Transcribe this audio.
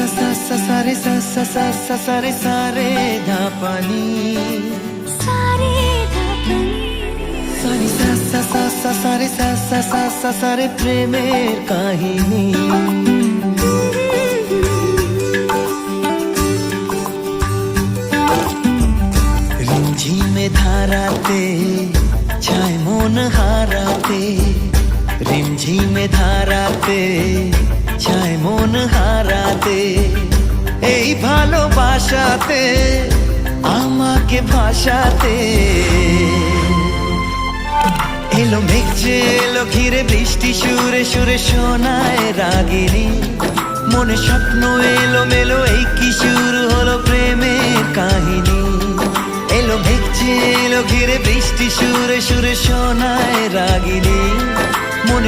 सा रे सा सा सा सा सा रे सा रे धा पानी सारे सा सा सा सा सा रे सा सा सा सा सा रे প্রেমের কাহিনী রিমঝিমে ধারাতে ছায় মন হারাতে রিমঝিমে ধারাতে ছায় মন হারাতে এই ভালোবাসাতে আমাকে ভাসাতে এলো মেঘ যে এলো ঘিরে বৃষ্টি সুরে সুরে শোনায় রাগিনী মনে স্বপ্ন এলো মেলো এই কি শুরু হলো প্রেমের কাহিনী এলো মেঘ যে এলো ঘিরে বৃষ্টি সুরে সুরে শোনায় রাগিনী মনে